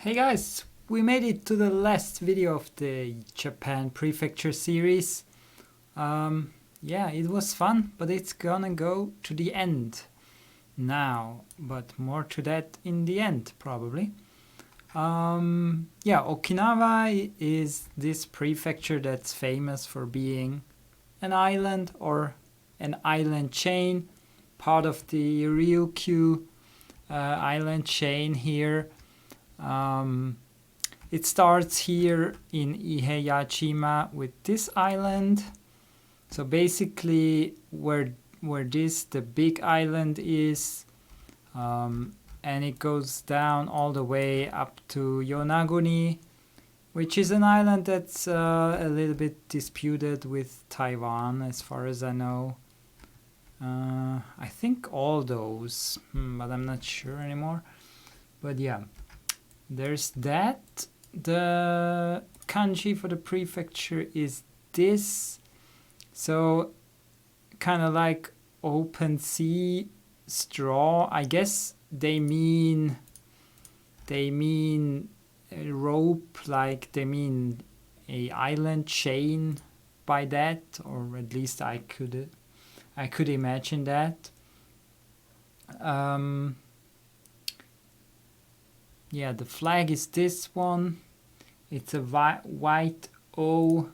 Hey guys, we made it to the last video of the Japan Prefecture series. Yeah, it was fun, but it's gonna go to the end now, but more to that in the end probably. Yeah, Okinawa is this prefecture that's famous for being an island or an island chain, part of the Ryukyu island chain here. It starts here in Iheyashima with this island. So basically where the big island is, and it goes down all the way up to Yonaguni, which is an island that's a little bit disputed with Taiwan as far as I know. I think all those, but I'm not sure anymore. But yeah, there's that. The kanji for the prefecture is this. So kind of like open sea, straw. I guess they mean a rope, like they mean a island chain by that, or at least I could imagine that. Yeah, the flag is this one. It's a white O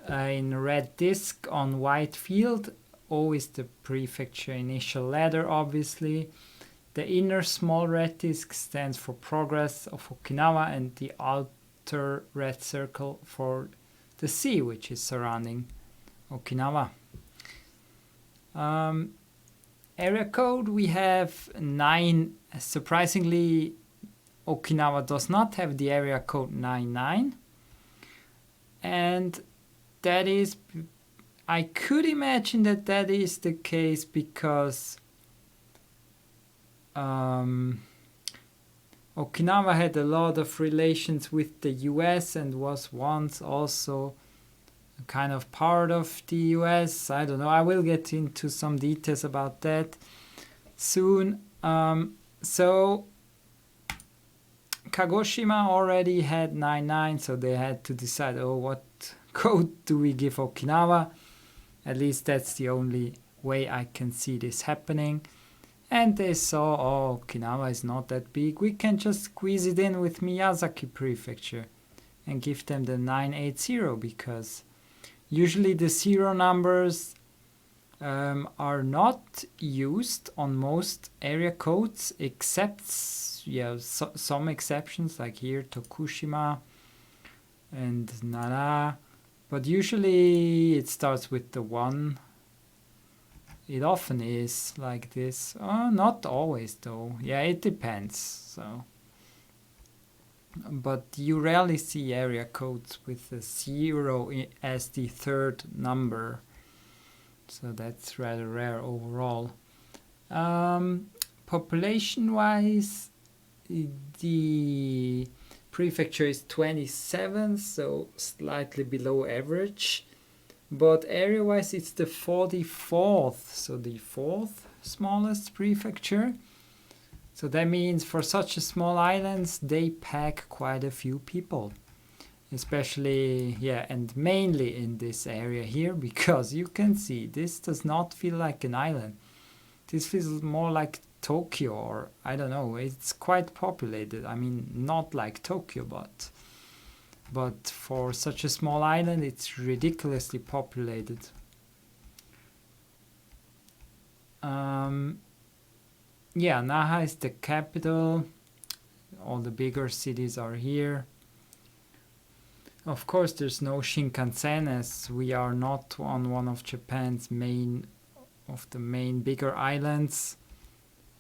in red disc on white field. O is the prefecture initial letter, obviously. The inner small red disc stands for progress of Okinawa, and the outer red circle for the sea, which is surrounding Okinawa. Area code, we have 9. Surprisingly, Okinawa does not have the area code 99, and that is, I could imagine that is the case because Okinawa had a lot of relations with the US and was once also kind of part of the US. I don't know, I will get into some details about that soon. So Kagoshima already had 99, so they had to decide, what code do we give Okinawa? At least that's the only way I can see this happening. And they saw, Okinawa is not that big, we can just squeeze it in with Miyazaki Prefecture and give them the 980, because usually the 0 numbers are not used on most area codes, except some exceptions, like here Tokushima and Nara, but usually it starts with the 1. It often is like this. Not always though. Yeah, it depends. So, but you rarely see area codes with a 0 as the 3rd number. So that's rather rare overall. Population-wise, the prefecture is 27, so slightly below average. But area-wise, it's the 44th, so the 4th smallest prefecture. So that means for such a small islands, they pack quite a few people. Especially, and mainly in this area here, because you can see this does not feel like an island. This feels more like Tokyo, or I don't know, it's quite populated. I mean, not like Tokyo, but for such a small island, it's ridiculously populated. Naha is the capital. All the bigger cities are here. Of course, there's no Shinkansen, as we are not on one of Japan's main bigger islands.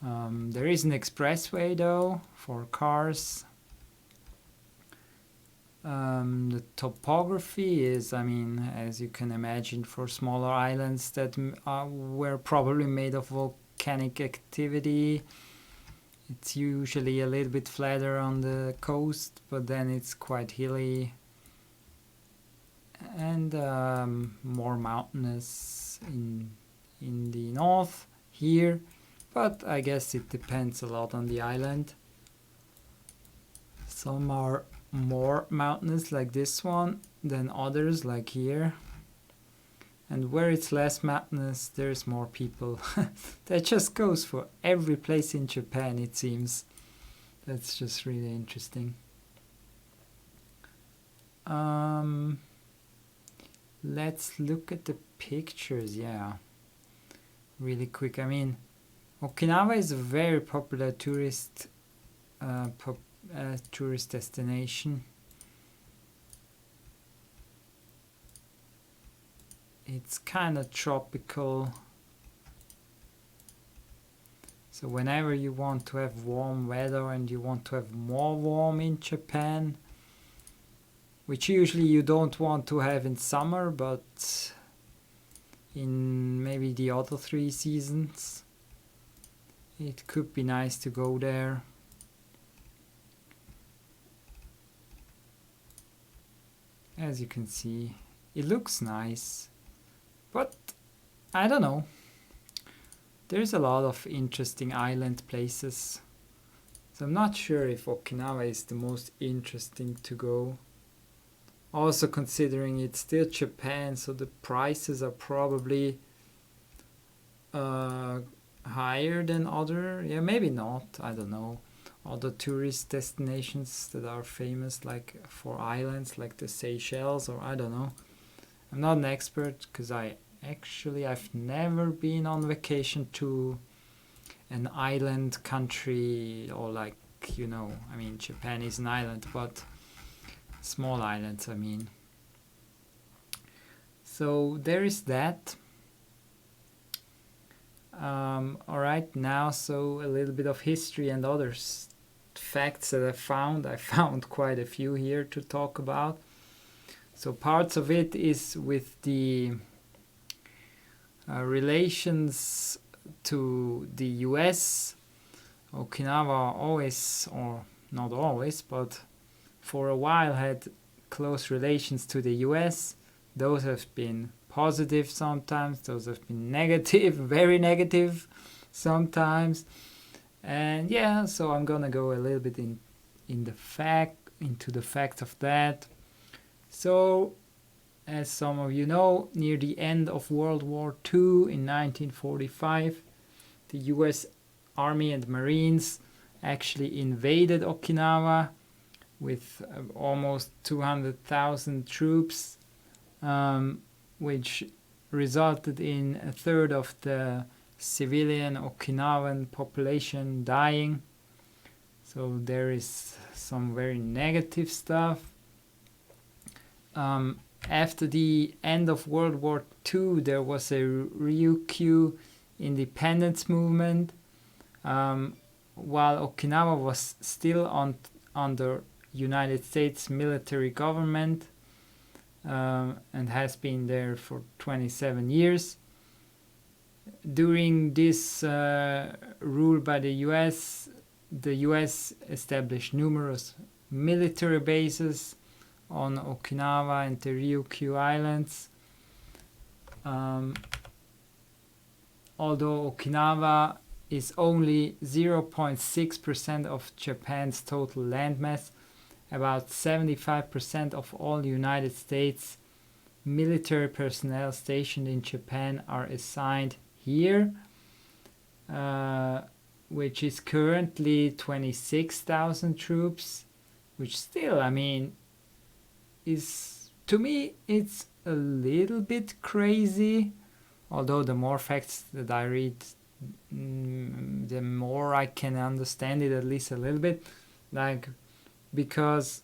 There is an expressway though for cars. The topography is, as you can imagine, for smaller islands that were probably made of volcanic activity. It's usually a little bit flatter on the coast, but then it's quite hilly and more mountainous in the north here, but I guess it depends a lot on the island. Some are more mountainous like this one than others like here. And where it's less mountainous, there's more people. That just goes for every place in Japan, it seems. That's just really interesting. Let's look at the pictures, yeah. Really quick. I mean, Okinawa is a very popular tourist destination. It's kind of tropical. So whenever you want to have warm weather and you want to have more warm in Japan, which usually you don't want to have in summer, but in maybe the other 3 seasons, it could be nice to go there. As you can see, it looks nice, but I don't know. There's a lot of interesting island places, so I'm not sure if Okinawa is the most interesting to go. Also considering it's still Japan, so the prices are probably higher than other, yeah, maybe not, I don't know, other tourist destinations that are famous like for islands like the Seychelles, or I don't know. I'm not an expert because I've never been on vacation to an island country, or like, I mean, Japan is an island, but small islands, I mean. So there is that. Alright, now so a little bit of history and other facts that I found. I found quite a few here to talk about. So parts of it is with the relations to the US. Okinawa always, or not always, but for a while had close relations to the US. Those have been positive sometimes, those have been negative, very negative sometimes. And yeah, so I'm gonna go a little bit into the fact of that. So, as some of you know, near the end of World War II in 1945, the US Army and Marines actually invaded Okinawa with almost 200,000 troops, which resulted in a third of the civilian Okinawan population dying. So there is some very negative stuff. After the end of World War II, there was a Ryukyu independence movement, while Okinawa was still under United States military government, and has been there for 27 years. During this rule by the US established numerous military bases on Okinawa and the Ryukyu Islands. Although Okinawa is only 0.6% of Japan's total landmass, about 75% of all United States military personnel stationed in Japan are assigned here, which is currently 26,000 troops, which still, I mean, is, to me, it's a little bit crazy. Although the more facts that I read, the more I can understand it, at least a little bit. Because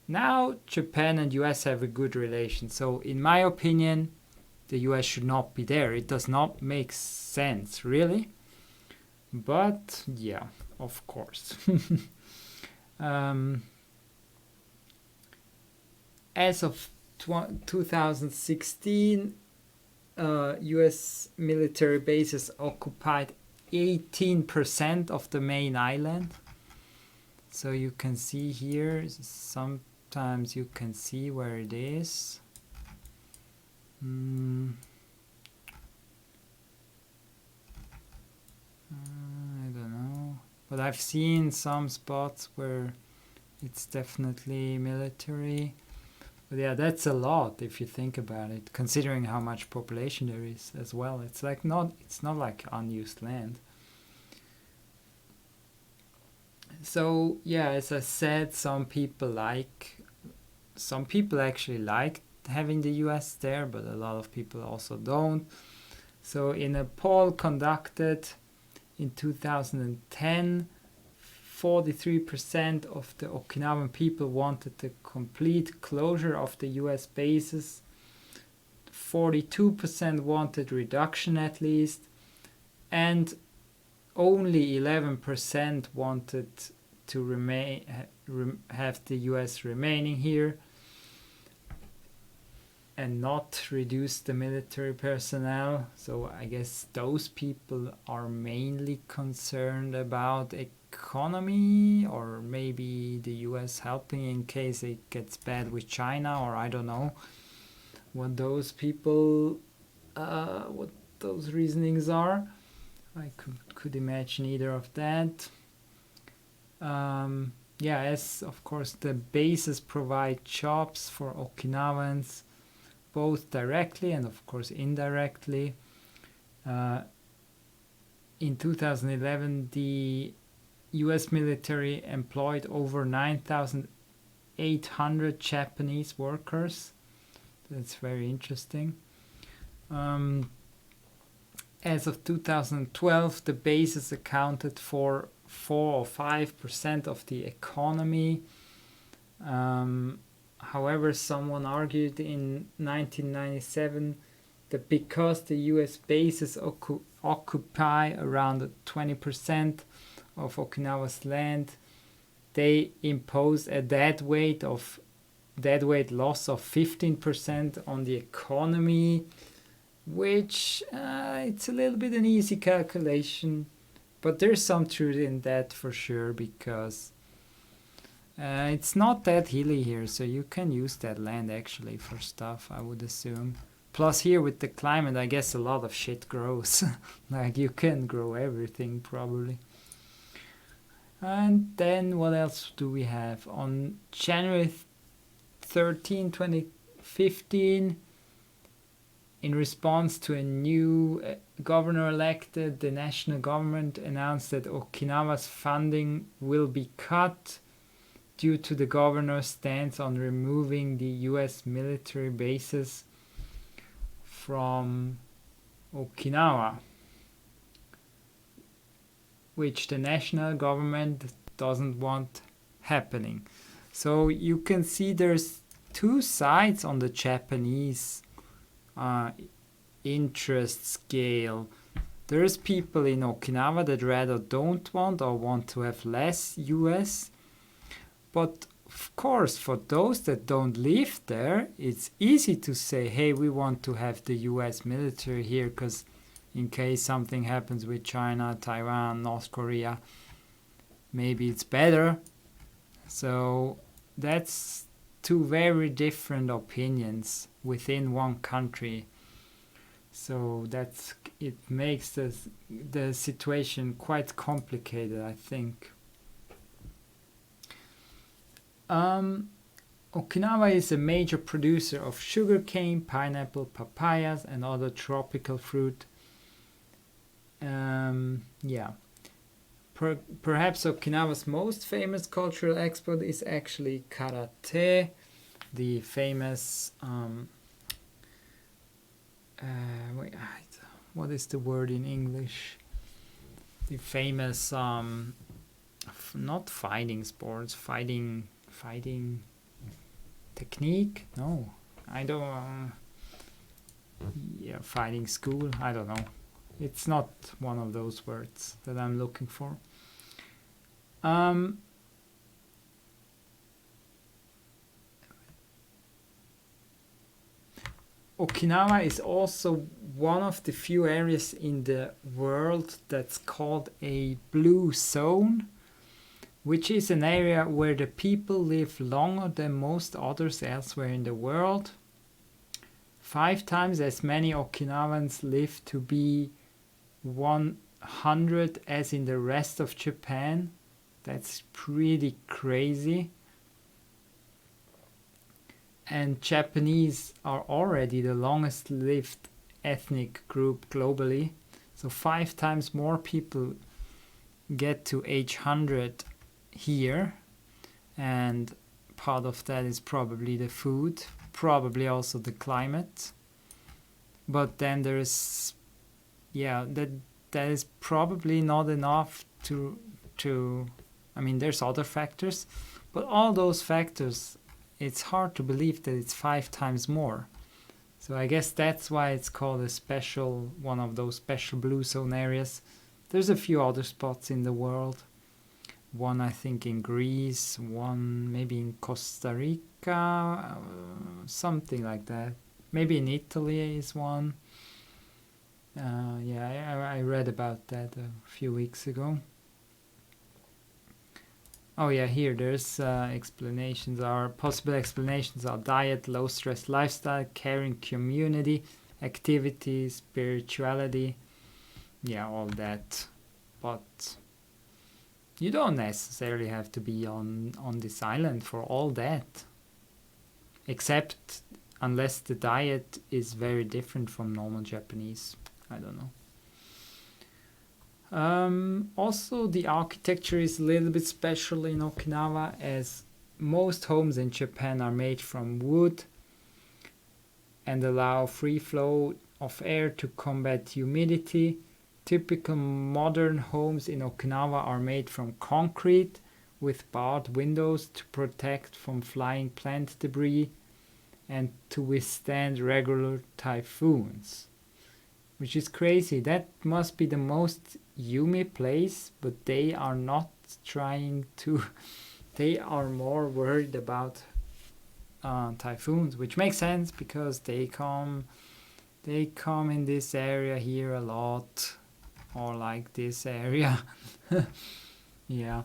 now Japan and US have a good relation. So in my opinion, the US should not be there. It does not make sense, really. But yeah, of course. As of 2016, US military bases occupied 18% of the main island. So you can see here, sometimes you can see where it is. I don't know. But I've seen some spots where it's definitely military. But yeah, that's a lot if you think about it, considering how much population there is as well. It's not like unused land. So yeah, as I said, some people actually like having the US there, but a lot of people also don't. So in a poll conducted in 2010, 43% of the Okinawan people wanted the complete closure of the US bases. 42% wanted reduction at least, and only 11% wanted to have the US remaining here and not reduce the military personnel. So I guess those people are mainly concerned about economy, or maybe the US helping in case it gets bad with China, or I don't know what those people, what those reasonings are. I could imagine either of that. Yeah, as of course the bases provide jobs for Okinawans, both directly and of course indirectly. In 2011, the US military employed over 9,800 Japanese workers. That's very interesting. As of 2012, the bases accounted for 4 or 5% of the economy. However, someone argued in 1997 that because the US bases occupy around 20% of Okinawa's land, they impose a dead weight loss of 15% on the economy, which it's a little bit an easy calculation, but there's some truth in that for sure, because it's not that hilly here, so you can use that land actually for stuff, I would assume. Plus here with the climate, I guess a lot of shit grows. Like you can grow everything probably. And then what else do we have? On January 13, 2015, in response to a new governor elected, the national government announced that Okinawa's funding will be cut due to the governor's stance on removing the US military bases from Okinawa, which the national government doesn't want happening. So you can see there's two sides on the Japanese interest scale. There's people in Okinawa that rather don't want or want to have less US. But of course, for those that don't live there, it's easy to say, hey, we want to have the US military here because in case something happens with China, Taiwan, North Korea, maybe it's better. So that's two very different opinions within one country. So it makes the situation quite complicated, I think. Okinawa is a major producer of sugarcane, pineapple, papayas, and other tropical fruit. Perhaps Okinawa's most famous cultural export is actually karate, the famous what is the word in English? The famous not fighting sports, fighting technique? No, I don't. Fighting school. I don't know. It's not one of those words that I'm looking for. Okinawa is also one of the few areas in the world that's called a blue zone, which is an area where the people live longer than most others elsewhere in the world. 5 times as many Okinawans live to be 100 as in the rest of Japan. That's pretty crazy. And Japanese are already the longest lived ethnic group globally. So 5 times more people get to age 100 here. And part of that is probably the food, probably also the climate. But then there's, that is probably not enough to I mean, there's other factors, but all those factors, it's hard to believe that it's 5 times more. So I guess that's why it's called a special, one of those special blue zone areas. There's a few other spots in the world. One, I think, in Greece, one maybe in Costa Rica, something like that. Maybe in Italy is one. I read about that a few weeks ago. Oh yeah, here there's explanations. Possible explanations are diet, low stress lifestyle, caring community, activity, spirituality. Yeah, all that. But you don't necessarily have to be on this island for all that. Except unless the diet is very different from normal Japanese. I don't know. Also, the architecture is a little bit special in Okinawa, as most homes in Japan are made from wood and allow free flow of air to combat humidity. Typical modern homes in Okinawa are made from concrete with barred windows to protect from flying plant debris and to withstand regular typhoons. Which is crazy. That must be the most humid place, but they are not trying to. They are more worried about typhoons, which makes sense because they come in this area here a lot, or like this area. Yeah.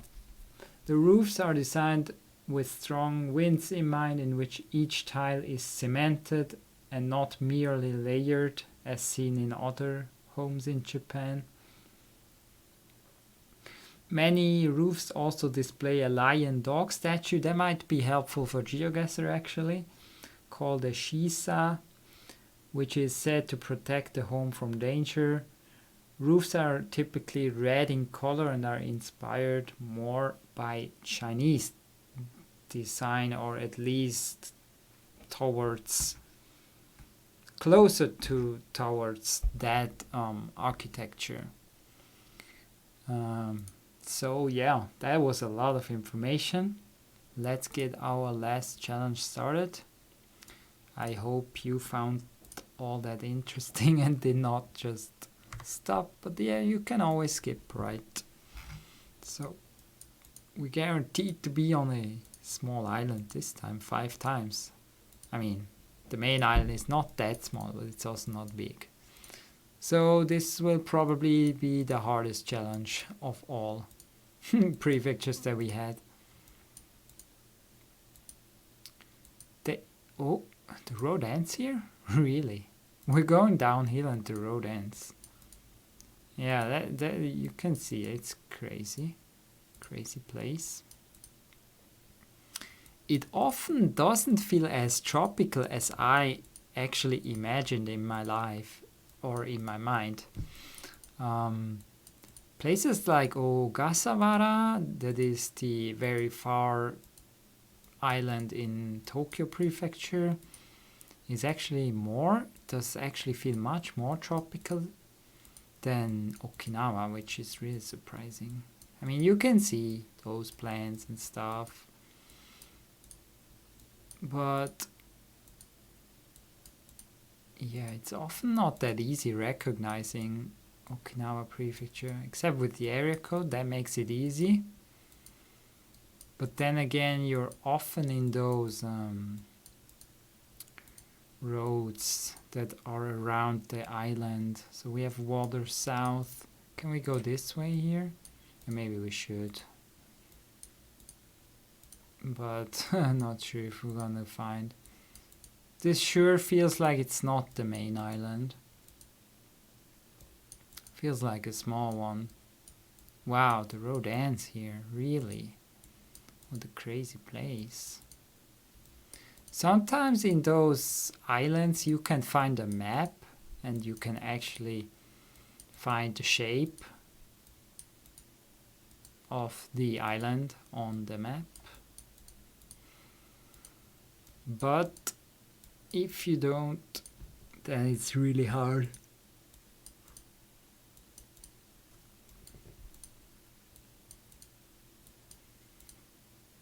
The roofs are designed with strong winds in mind, in which each tile is cemented and not merely layered, as seen in other homes in Japan. Many roofs also display a lion dog statue. That might be helpful for GeoGuessr actually, called a shisa, which is said to protect the home from danger. Roofs are typically red in color and are inspired more by Chinese design, or at least closer towards that architecture. So yeah, that was a lot of information. Let's get our last challenge started. I hope you found all that interesting and did not just stop, but yeah, you can always skip, right? So we guaranteed to be on a small island this time, 5 times. I mean, the main island is not that small, but it's also not big. So this will probably be the hardest challenge of all prefectures that we had. The road ends here? Really? We're going downhill and the road ends. Yeah, that you can see it's crazy. Crazy place. It often doesn't feel as tropical as I actually imagined in my life or in my mind. Places like Ogasawara, that is the very far island in Tokyo Prefecture, does actually feel much more tropical than Okinawa, which is really surprising. I mean, you can see those plants and stuff, but yeah, it's often not that easy recognizing Okinawa Prefecture, except with the area code. That makes it easy. But then again, you're often in those roads that are around the island. So we have water south. Can we go this way here? Maybe we should. But I'm not sure if we're gonna find. This sure feels like it's not the main island. Feels like a small one. Wow, the road ends here, really? What a crazy place. Sometimes in those islands you can find a map and you can actually find the shape of the island on the map. But if you don't, then it's really hard.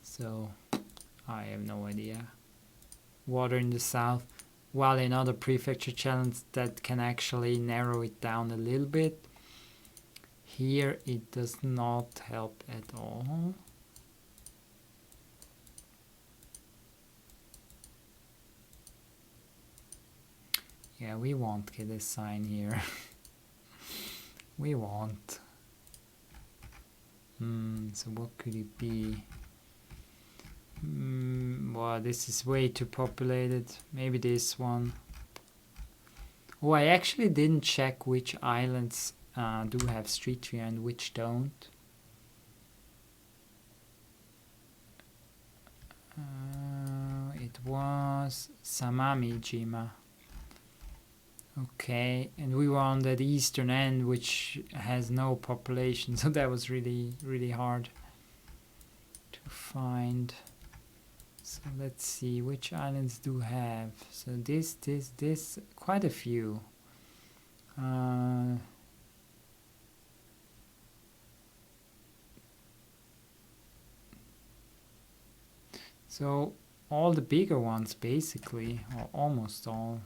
So I have no idea. Water in the south, while in other prefecture challenges that can actually narrow it down a little bit. Here it does not help at all. Yeah, we won't get a sign here. We won't. So what could it be? Well, this is way too populated. Maybe this one. Oh, I actually didn't check which islands do have street view and which don't. It was Samami-jima. Okay, and we were on that eastern end, which has no population, so that was really, really hard to find. So let's see, which islands do have? So this, quite a few. So all the bigger ones, basically, or almost all.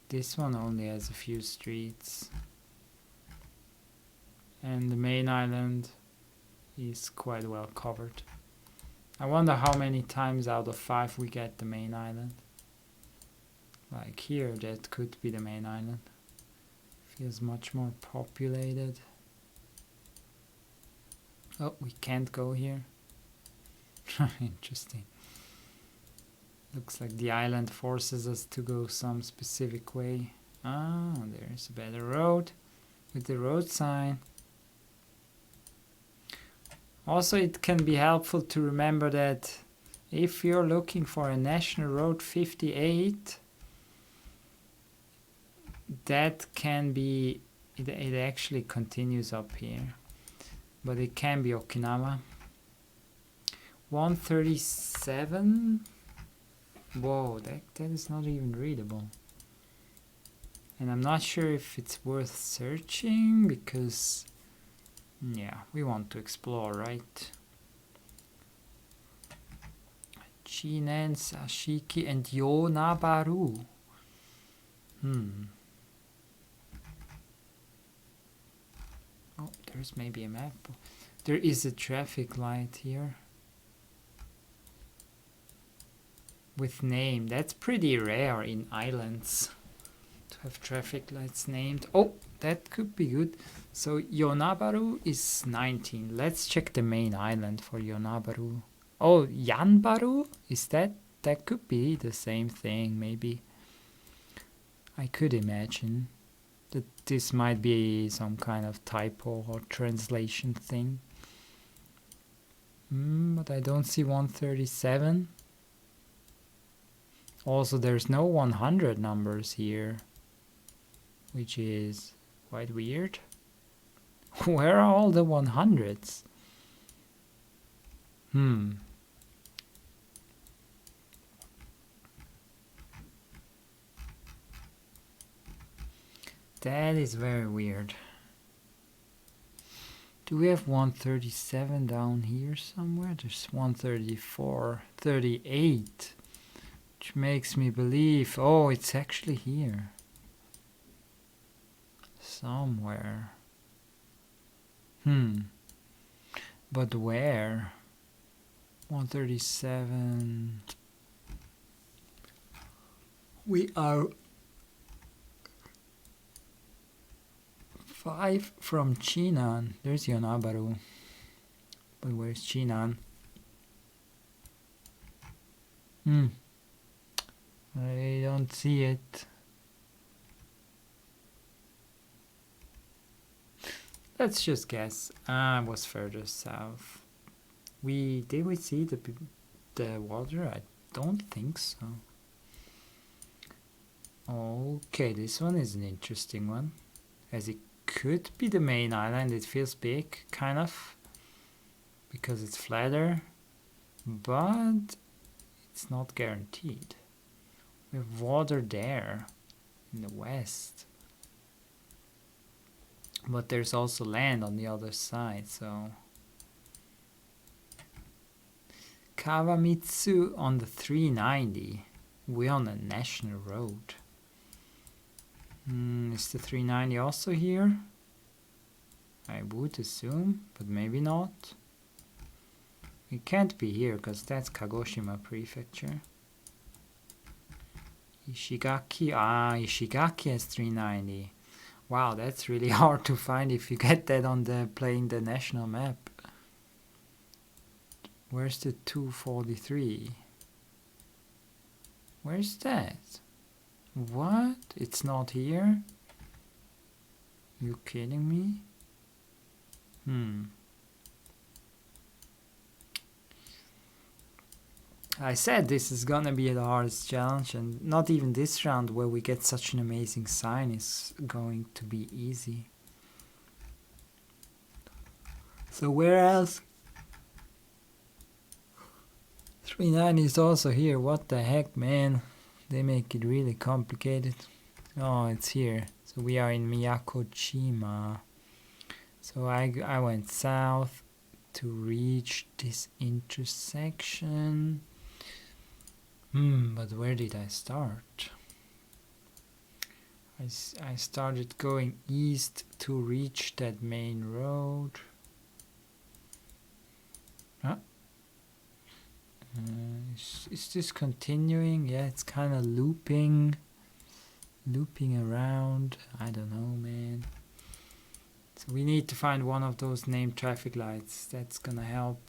This one only has a few streets. And the main island is quite well covered. I wonder how many times out of 5 we get the main island. Like here, that could be the main island. Feels much more populated. Oh, we can't go here. Interesting. Looks like the island forces us to go some specific way. Ah, there's a better road with the road sign. Also, it can be helpful to remember that if you're looking for a National Road 58, that can be, it actually continues up here, but it can be Okinawa. 137. Whoa, that is not even readable. And I'm not sure if it's worth searching because, yeah, we want to explore, right? Chinen, Sashiki, and Yonabaru. Oh, there's maybe a map. There is a traffic light here. With name. That's pretty rare in islands to have traffic lights named. Oh, that could be good. So Yonabaru is 19. Let's check the main island for Yonabaru. Oh, Yanbaru? Is that? That could be the same thing, maybe. I could imagine that this might be some kind of typo or translation thing. But I don't see 137. Also, there's no 100 numbers here, which is quite weird. Where are all the 100s? That is very weird. Do we have 137 down here somewhere? There's 134, 38. Which makes me believe, oh, it's actually here. Somewhere. But where? 137. We are 5 from Chinan. There's Yonabaru. But where's Chinan? I don't see it. Let's just guess. I was further south. Did we see the water? I don't think so. Okay, this one is an interesting one, as it could be the main island. It feels big, kind of, because it's flatter, but it's not guaranteed. We have water there in the west, but there's also land on the other side, so Kawamitsu on the 390. We're on a national road. Is the 390 also here? I would assume, but maybe not. It can't be here because that's Kagoshima Prefecture. Ishigaki, Ishigaki has 390. Wow, that's really hard to find if you get that on playing the national map. Where's the 243? Where's that? What? It's not here? You kidding me? I said this is gonna be the hardest challenge, and not even this round where we get such an amazing sign is going to be easy. So where else? 390 is also here. What the heck, man? They make it really complicated. Oh, it's here. So we are in Miyakochima. So I went south to reach this intersection. But where did I start? I started going east to reach that main road. Huh? Is this continuing? Yeah, it's kind of looping around. I don't know, man. So we need to find one of those named traffic lights. That's gonna help.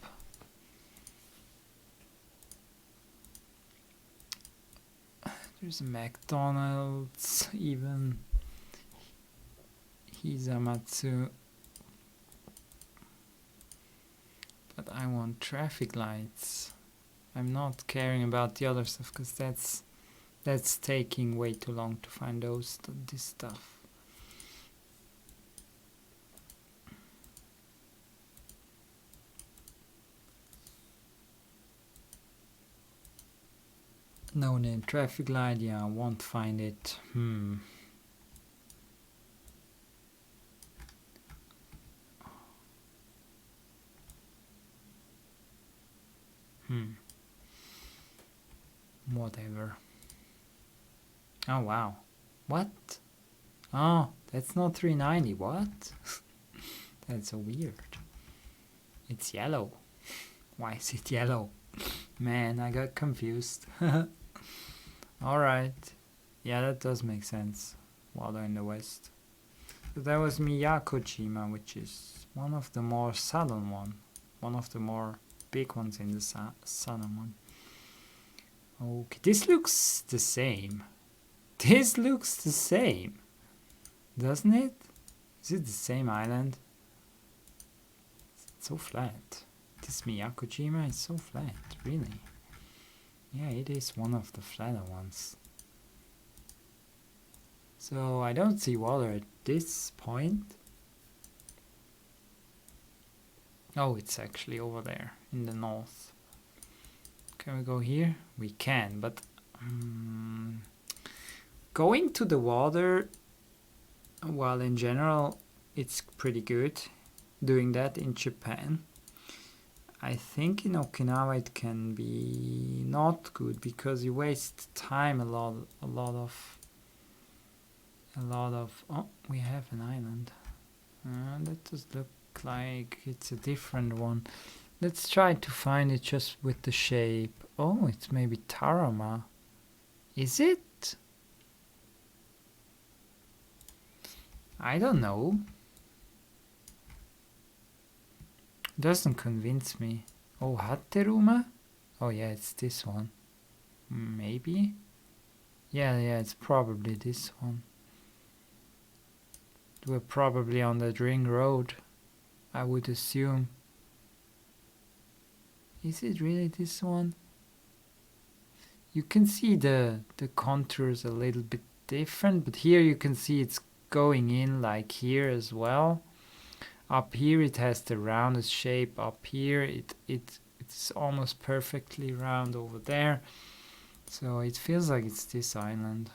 There's a McDonald's, even Hisamatsu. But I want traffic lights. I'm not caring about the other stuff because that's taking way too long to find this stuff. No name traffic light. Yeah, I won't find it. Whatever. Oh wow. What? Oh, that's not 390. What? That's so weird. It's yellow. Why is it yellow? Man, I got confused. Alright. Yeah, that does make sense. Water in the west. So that was Miyakochima, which is one of the more southern one. One of the more big ones in the southern one. Okay, this looks the same. This looks the same. Doesn't it? Is it the same island? It's so flat. This Miyakochima is so flat, really. Yeah, it is one of the flatter ones. So I don't see water at this point. Oh, it's actually over there in the north. Can we go here? We can, but going to the water, well, in general, it's pretty good doing that in Japan. I think in Okinawa it can be not good because you waste time a lot of. Oh, we have an island. That does look like it's a different one. Let's try to find it just with the shape. Oh, it's maybe Tarama. Is it? I don't know. Doesn't convince me. Oh, Hatteruma? Oh yeah, it's this one. Maybe? Yeah, it's probably this one. We're probably on that ring road, I would assume. Is it really this one? You can see the contours a little bit different, but here you can see it's going in like here as well. Up here it has the roundest shape. Up here it's almost perfectly round over there. So it feels like it's this island.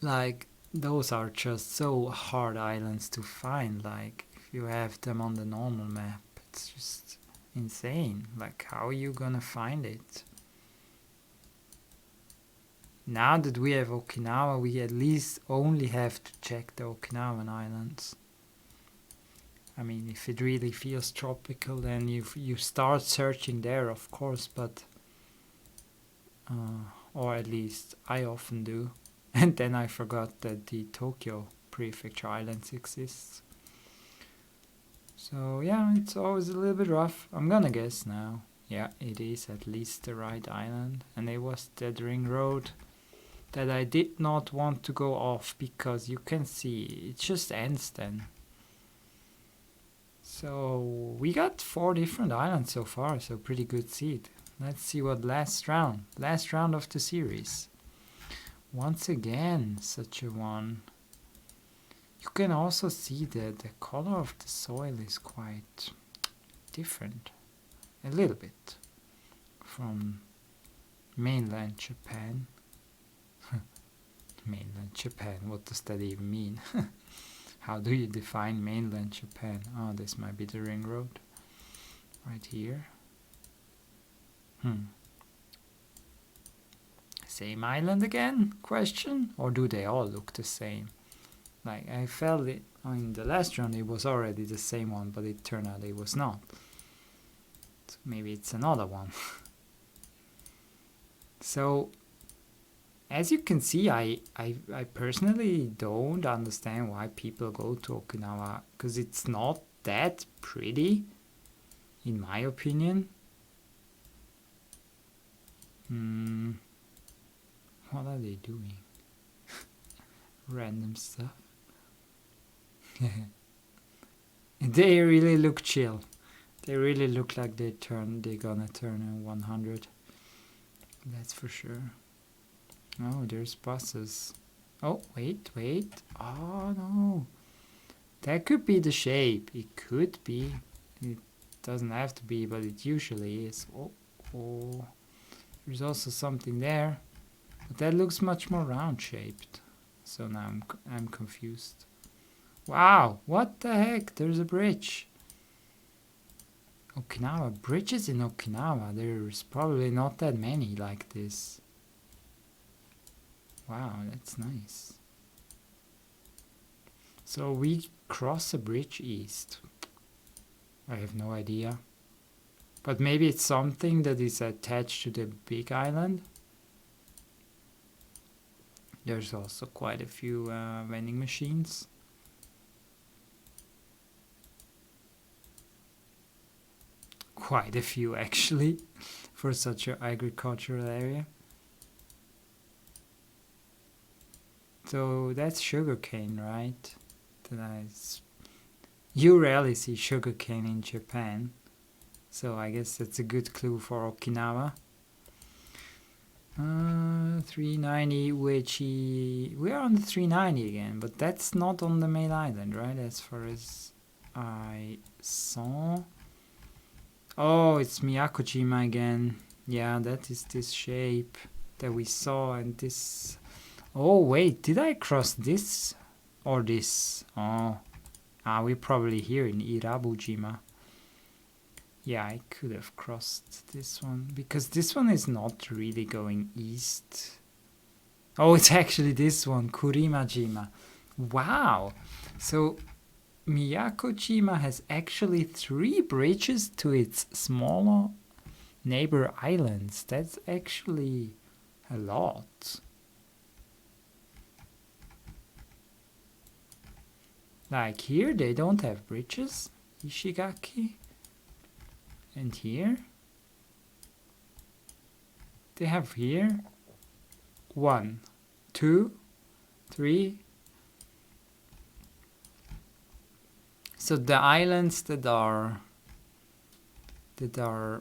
Like, those are just so hard islands to find. Like, if you have them on the normal map, it's just insane. Like, how are you gonna find it? Now that we have Okinawa, we at least only have to check the Okinawan islands. I mean, if it really feels tropical, then you start searching there, of course, but or at least I often do. And then I forgot that the Tokyo Prefecture Islands exists. So yeah, it's always a little bit rough. I'm gonna guess now. Yeah, it is at least the right island. And it was that ring road that I did not want to go off, because you can see it just ends then. So we got 4 different islands so far, so pretty good seed. Let's see what last round of the series. Once again, such a one. You can also see that the color of the soil is quite different, a little bit, from mainland Japan. Mainland Japan, what does that even mean? How do you define mainland Japan? Oh, this might be the ring road. Right here. Same island again? Question? Or do they all look the same? Like, I felt it in the last round it was already the same one, but it turned out it was not. So maybe it's another one. So, as you can see, I personally don't understand why people go to Okinawa, because it's not that pretty, in my opinion. What are they doing? Random stuff. They really look chill. They really look like they're gonna turn 100. That's for sure. Oh, there's buses. Oh, wait. Oh, no. That could be the shape. It could be. It doesn't have to be, but it usually is. Oh. There's also something there. But that looks much more round-shaped. So now I'm confused. Wow, what the heck? There's a bridge. Okinawa. Bridges in Okinawa. There's probably not that many like this. Wow, that's nice. So we cross a bridge east. I have no idea. But maybe it's something that is attached to the big island. There's also quite a few vending machines. Quite a few, actually, for such an agricultural area. So that's sugarcane, right? You rarely see sugarcane in Japan. So I guess that's a good clue for Okinawa. 390, which we're on the 390 again, but that's not on the main island, right? As far as I saw. Oh, it's Miyakojima again. Yeah, that is this shape that we saw, and this. Oh wait, did I cross this or this? Oh, we're probably here in Irabujima. Yeah, I could have crossed this one, because this one is not really going east. Oh, it's actually this one, Kurimajima. Wow. So Miyakojima has actually 3 bridges to its smaller neighbor islands. That's actually a lot. Like here, they don't have bridges. Ishigaki. And here they have here 1, 2, 3. So the islands that are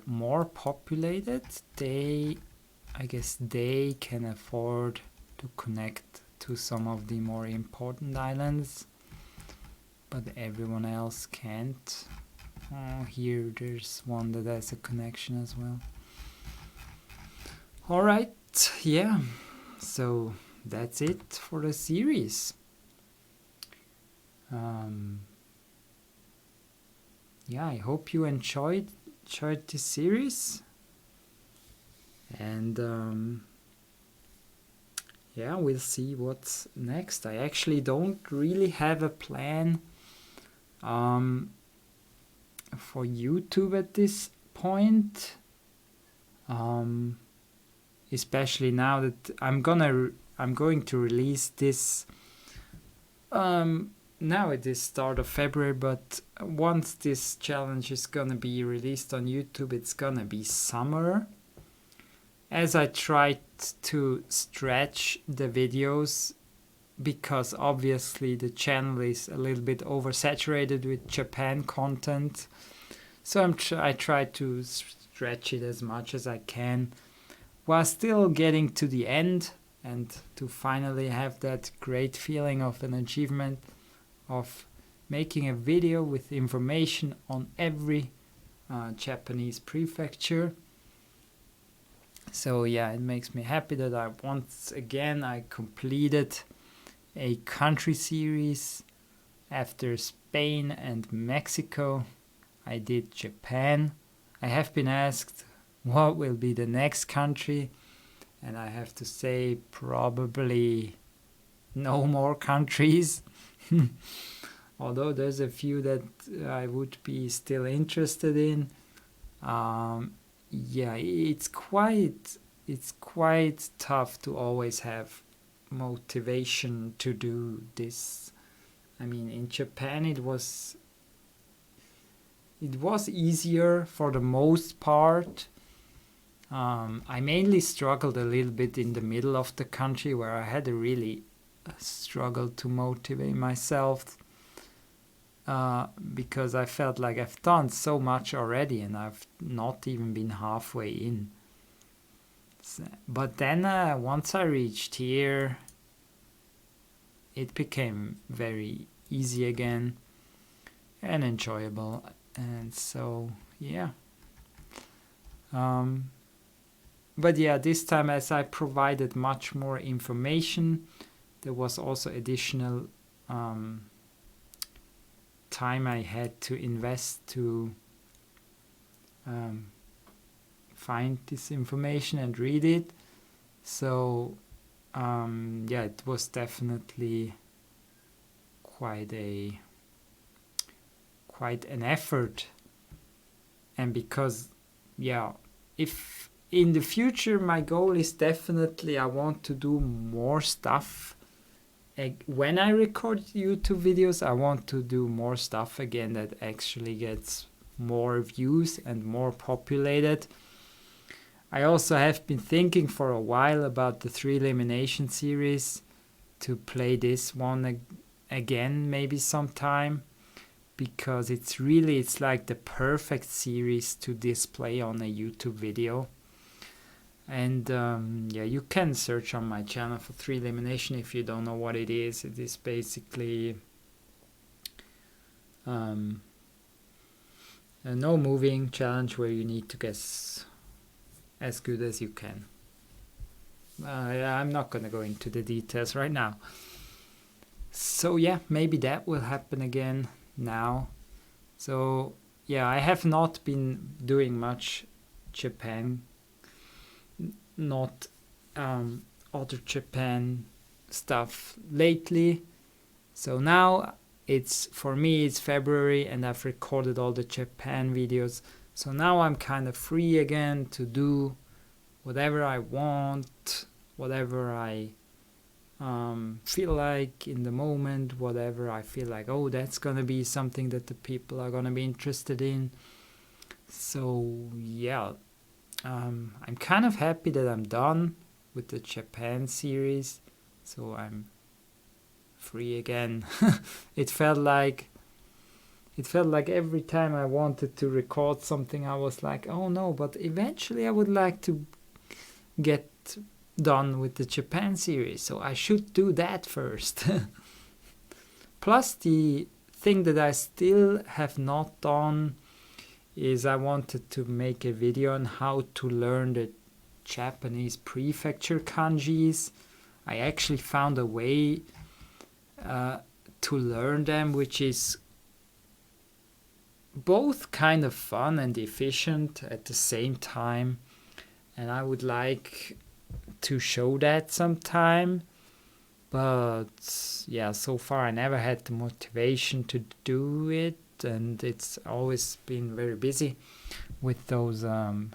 more populated, I guess they can afford to connect to some of the more important islands, but everyone else can't. Oh, here there's one that has a connection as well. All right, yeah, so that's it for the series. Yeah, I hope you enjoyed this series, and yeah, we'll see what's next. I actually don't really have a plan for YouTube at this point, especially now that I'm going to release this now at the start of February, but once this challenge is gonna be released on YouTube, it's gonna be summer, as I tried to stretch the videos, because obviously the channel is a little bit oversaturated with Japan content. So I try to stretch it as much as I can, while still getting to the end and to finally have that great feeling of an achievement of making a video with information on every Japanese prefecture. So yeah, it makes me happy that I completed a country series. After Spain and Mexico, I did Japan. I have been asked what will be the next country, and I have to say probably no more countries. Although there's a few that I would be still interested in. Yeah, it's quite tough to always have motivation to do this. I mean, in Japan it was easier for the most part. I mainly struggled a little bit in the middle of the country, where I had a really struggle to motivate myself, because I felt like I've done so much already and I've not even been halfway in. But then once I reached here, it became very easy again and enjoyable. And so, yeah. But yeah, this time, as I provided much more information, there was also additional time I had to invest to find this information and read it. So yeah, it was definitely quite an effort. And because, yeah, if in the future my goal is definitely I want to do more stuff. When I record YouTube videos, I want to do more stuff again that actually gets more views and more populated. I also have been thinking for a while about the 3 elimination series, to play this one again maybe sometime, because it's like the perfect series to display on a YouTube video. And yeah, you can search on my channel for 3 elimination if you don't know what it is. It is basically a no moving challenge where you need to guess as good as you can. I'm not going to go into the details right now. So yeah, maybe that will happen again now. So yeah, I have not been doing much Japan, not other Japan stuff lately. So now for me it's February and I've recorded all the Japan videos. So now I'm kind of free again to do whatever I want, whatever I feel like in the moment, whatever I feel like, oh, that's gonna be something that the people are gonna be interested in. So yeah, I'm kind of happy that I'm done with the Japan series, so I'm free again. It felt like every time I wanted to record something, I was like, oh no, but eventually I would like to get done with the Japan series, so I should do that first. Plus, the thing that I still have not done is I wanted to make a video on how to learn the Japanese prefecture kanjis. I actually found a way to learn them, which is both kind of fun and efficient at the same time, and I would like to show that sometime. But yeah, so far I never had the motivation to do it, and it's always been very busy with those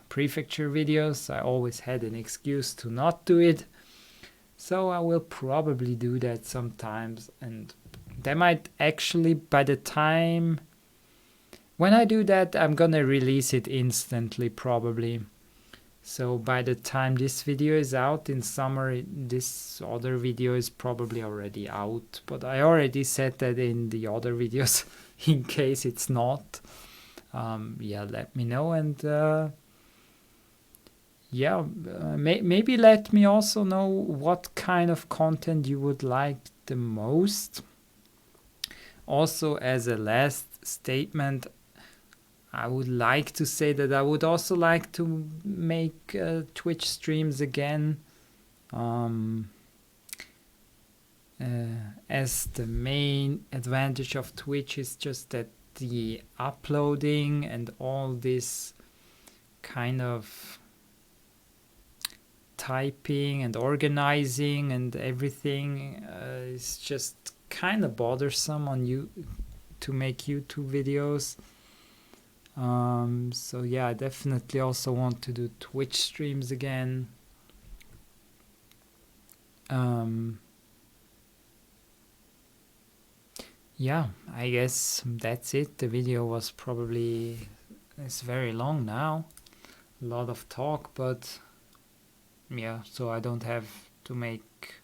prefecture videos. I always had an excuse to not do it, so I will probably do that sometimes, and that might actually, by the time when I do that, I'm gonna release it instantly probably. So by the time this video is out in summer, this other video is probably already out. But I already said that in the other videos, in case it's not. Yeah, let me know. And maybe let me also know what kind of content you would like the most. Also, as a last statement, I would like to say that I would also like to make Twitch streams again, as the main advantage of Twitch is just that the uploading and all this kind of typing and organizing and everything is just kind of bothersome on you to make YouTube videos. So yeah, I definitely also want to do Twitch streams again. Yeah, I guess that's it. The video was it's very long now. A lot of talk, but yeah, so I don't have to make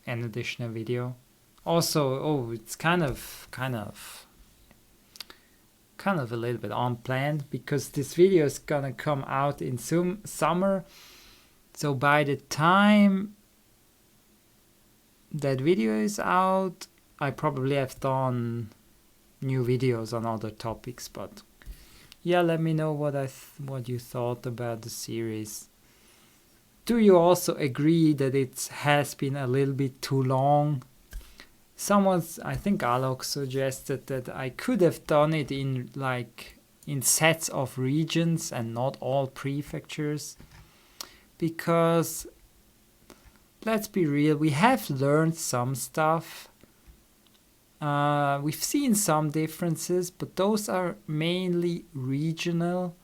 an additional video. Also, it's kind of a little bit unplanned because this video is gonna come out in summer. So by the time that video is out, I probably have done new videos on other topics. But yeah, let me know what you thought about the series. Do you also agree that it has been a little bit too long? I think Alok suggested that I could have done it in sets of regions and not all prefectures, because let's be real, we have learned some stuff. We've seen some differences, but those are mainly regional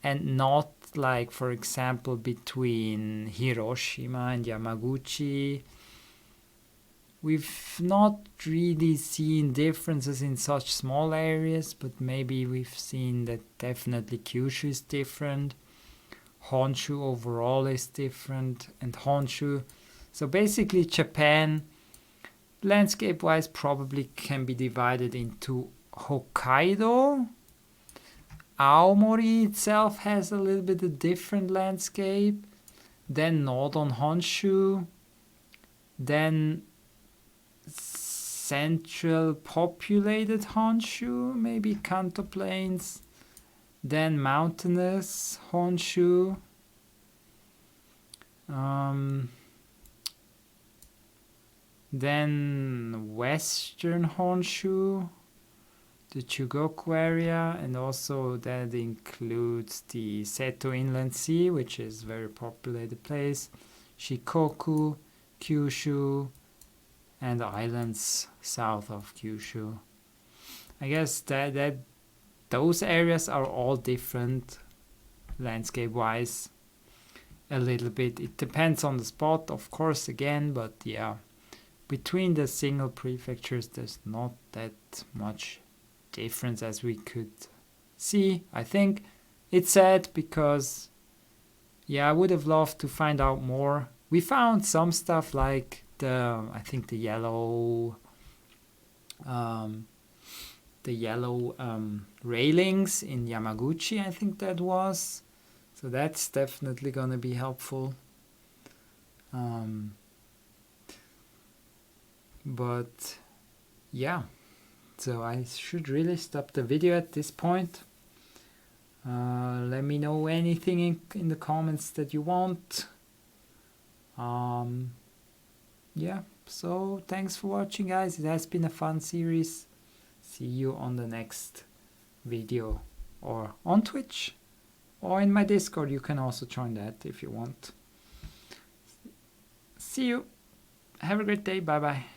and not like, for example, between Hiroshima and Yamaguchi. We've not really seen differences in such small areas, but maybe we've seen that definitely Kyushu is different. Honshu overall is different, and Honshu. So basically Japan, landscape-wise, probably can be divided into Hokkaido. Aomori itself has a little bit of different landscape. Then Northern Honshu. Then central populated Honshu, maybe Kanto Plains. Then mountainous Honshu. Then western Honshu, the Chugoku area, and also that includes the Seto Inland Sea, which is a very populated place, Shikoku, Kyushu, and the islands south of Kyushu. I guess that those areas are all different landscape-wise a little bit. It depends on the spot, of course, again, but yeah. Between the single prefectures, there's not that much difference as we could see, I think. It's sad because, yeah, I would have loved to find out more. We found some stuff like I think the yellow railings in Yamaguchi, I think that was. So that's definitely going to be helpful. But yeah, so I should really stop the video at this point. Let me know anything in the comments that you want. Yeah, so thanks for watching, guys. It has been a fun series. See you on the next video, or on Twitch, or in my Discord. You can also join that if you want. See you. Have a great day. Bye bye.